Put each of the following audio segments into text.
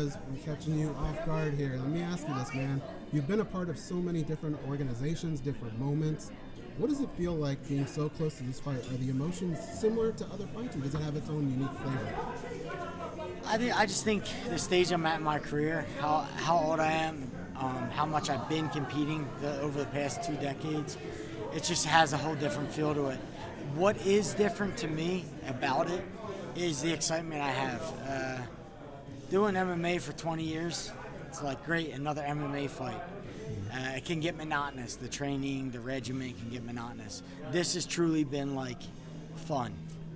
Alvarez. I'm catching you off guard here. Let me ask you this, man. You've been a part of so many different organizations, different moments. What does it feel like being so close to this fight? Are the emotions similar to other fights, or does it have its own unique flavor? I just think the stage I'm at in my career, how old I am, how much I've been competing over the past 2 decades, it just has a whole different feel to it. What is different to me about it is the excitement I have. Doing MMA for 20 years, it's like, great, another MMA fight. It can get monotonous. The training, the regimen can get monotonous. This has truly been like fun.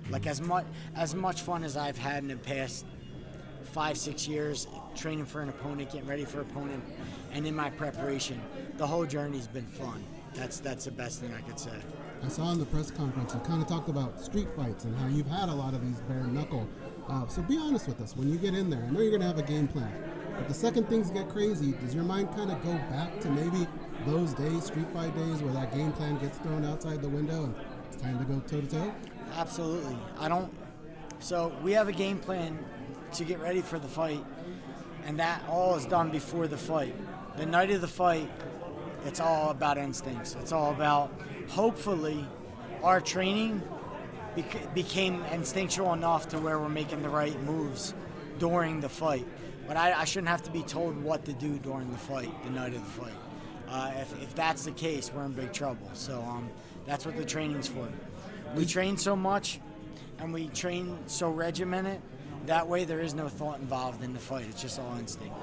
Like as much fun as I've had in the past 5-6 years training for an opponent, getting ready for an opponent, and in my preparation, the whole journey's been fun. That's the best thing I could say. I saw in the press conference you kind of talked about street fights and how you've had a lot of these bare knuckle. So be honest with us. When you get in there, I know you're going to have a game plan, but the second things get crazy, does your mind kind of go back to maybe those days, street fight days, where that game plan gets thrown outside the window and it's time to go toe-to-toe? Absolutely. So we have a game plan to get ready for the fight, and that all is done before the fight. The night of the fight, it's all about instincts. It's all about, hopefully, our training became instinctual enough to where we're making the right moves during the fight. But I shouldn't have to be told what to do during the fight, the night of the fight. If that's the case, we're in big trouble. So that's what the training's for. We train so much, and we train so regimented, that way there is no thought involved in the fight. It's just all instinct.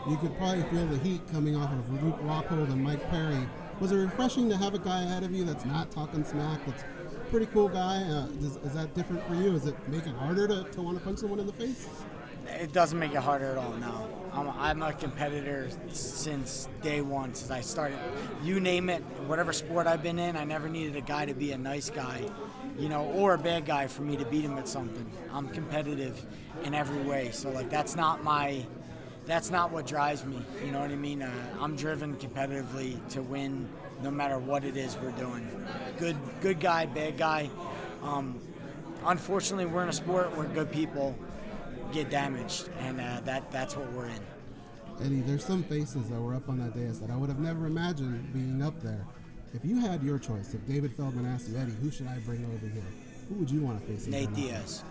You could probably feel the heat coming off of Luke Rockhold and Mike Perry. Was it refreshing to have a guy ahead of you that's not talking smack, that's a pretty cool guy? Is that different for you? Does it make it harder to want to punch someone in the face? It doesn't make it harder at all, no. I'm a competitor since day one, since I started. You name it, whatever sport I've been in, I never needed a guy to be a nice guy, or a bad guy for me to beat him at something. I'm competitive in every way, so that's not what drives me, you know what I mean? I'm driven competitively to win no matter what it is we're doing. Good guy, bad guy. Unfortunately, we're in a sport where good people get damaged, and that's what we're in. Eddie, there's some faces that were up on that dais that I would have never imagined being up there. If you had your choice, if David Feldman asked you, Eddie, who should I bring over here? Who would you want to face? Nate Diaz.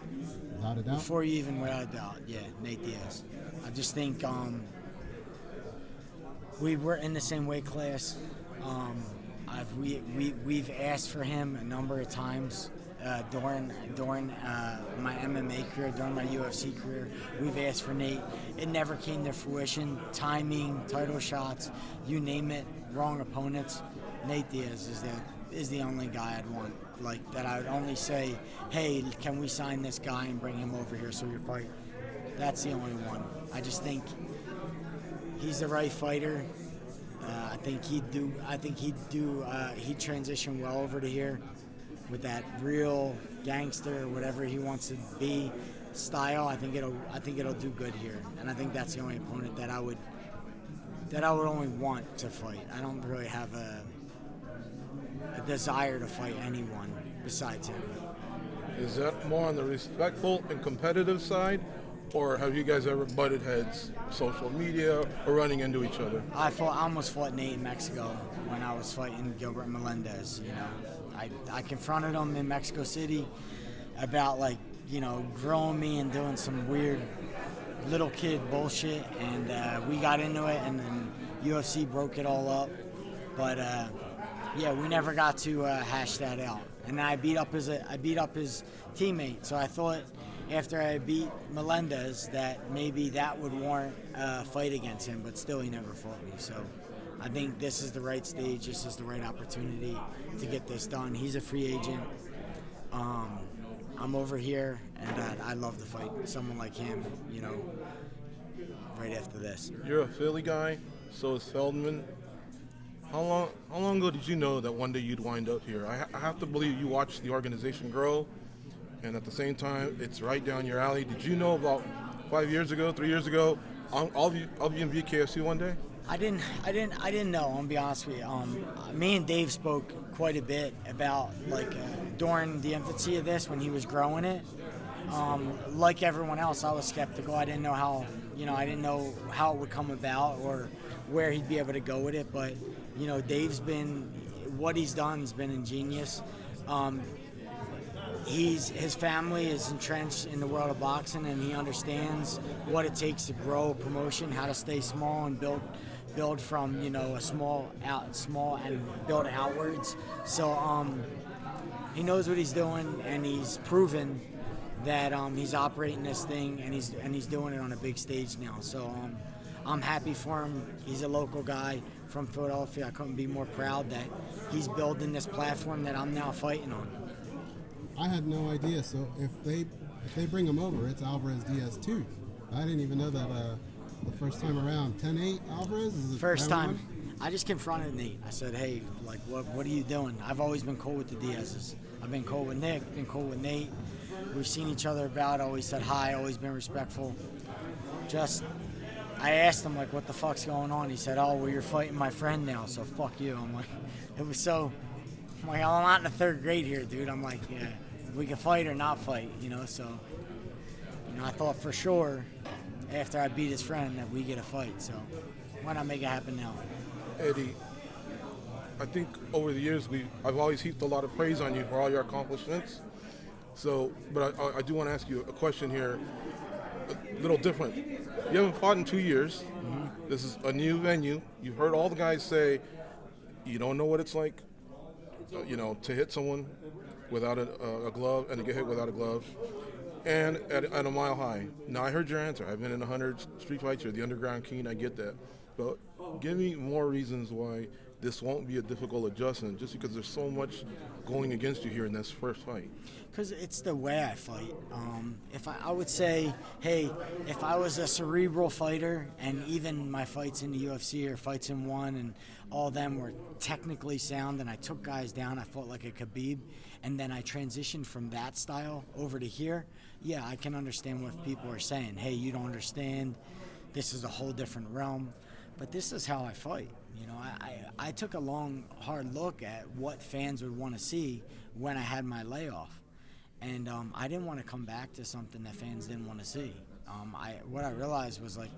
Without a doubt? Before you even, without a doubt, yeah, Nate Diaz. I just think we were in the same weight class. We've asked for him a number of times during my MMA career, during my UFC career. We've asked for Nate. It never came to fruition. Timing, title shots, you name it, wrong opponents. Nate Diaz is the only guy I'd want. That I would only say, hey, can we sign this guy and bring him over here so we fight? That's the only one. I just think he's the right fighter. He'd transition well over to here with that real gangster, whatever he wants to be, style. I think it'll do good here, and I think that's the only opponent that I would only want to fight. I don't really have a desire to fight anyone besides him. Is that more on the respectful and competitive side, or have you guys ever butted heads, social media, or running into each other? I almost fought Nate in Mexico when I was fighting Gilbert Melendez. I confronted him in Mexico City about grilling me and doing some weird little kid bullshit, and we got into it, and then UFC broke it all up. But we never got to hash that out. And I beat up his teammate. So I thought after I beat Melendez that maybe that would warrant a fight against him, but still he never fought me. So I think this is the right stage. This is the right opportunity to get this done. He's a free agent. I'm over here, and I'd love to fight someone like him, right after this. You're a Philly guy, so is Feldman. How long ago did you know that one day you'd wind up here? I have to believe you watched the organization grow, and at the same time, it's right down your alley. Did you know about 5 years ago, 3 years ago, I'll be in BKFC one day? I didn't know. I'll be honest with you. Me and Dave spoke quite a bit about during the infancy of this when he was growing it. Like everyone else, I was skeptical. I didn't know how, I didn't know how it would come about or where he'd be able to go with it. But, Dave's what he's done has been ingenious. His family is entrenched in the world of boxing, and he understands what it takes to grow a promotion, how to stay small and build from a small and build outwards. So he knows what he's doing, and he's proven that he's operating this thing, and he's doing it on a big stage now. So I'm happy for him. He's a local guy from Philadelphia. I couldn't be more proud that he's building this platform that I'm now fighting on. I had no idea. So if they bring him over, it's Alvarez Diaz too. I didn't even know that the first time around. 10-8 Alvarez is it first time. one? I just confronted Nate. I said, hey, like, what are you doing? I've always been cool with the Diaz's. I've been cool with Nick, been cool with Nate. We've seen each other about, always said hi, always been respectful. I asked him, like, what the fuck's going on? He said, oh, well, you're fighting my friend now, so fuck you. I'm like, I'm like, I'm not in the third grade here, dude. I'm like, yeah, we can fight or not fight, so, I thought for sure after I beat his friend that we get a fight, so why not make it happen now? Eddie, I think over the years I've always heaped a lot of praise on you for all your accomplishments. So, but I do want to ask you a question here, a little different. You haven't fought in 2 years. Mm-hmm. This is a new venue. You've heard all the guys say you don't know what it's like, to hit someone without a glove and to get hit without a glove, and at a mile high. Now, I heard your answer. I've been in 100 street fights. You're the underground king. I get that. But give me more reasons why this won't be a difficult adjustment, just because there's so much going against you here in this first fight. Because it's the way I fight. If I would say, hey, if I was a cerebral fighter, and even my fights in the UFC or fights in one, and all of them were technically sound, and I took guys down, I fought like a Khabib, and then I transitioned from that style over to here, yeah, I can understand what people are saying. Hey, you don't understand. This is a whole different realm. But this is how I fight. I took a long, hard look at what fans would want to see when I had my layoff. And I didn't want to come back to something that fans didn't want to see. What I realized was, like,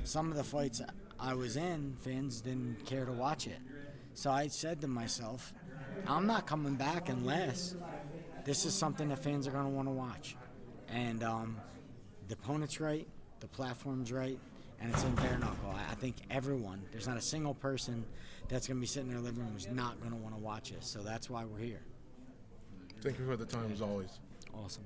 some of the fights I was in, fans didn't care to watch it. So I said to myself, I'm not coming back unless this is something that fans are going to want to watch. And the opponent's right, the platform's right, and it's in bare knuckle. I think everyone, there's not a single person that's going to be sitting in their living room who's not going to want to watch us. So that's why we're here. Thank you for the time, as always. Awesome.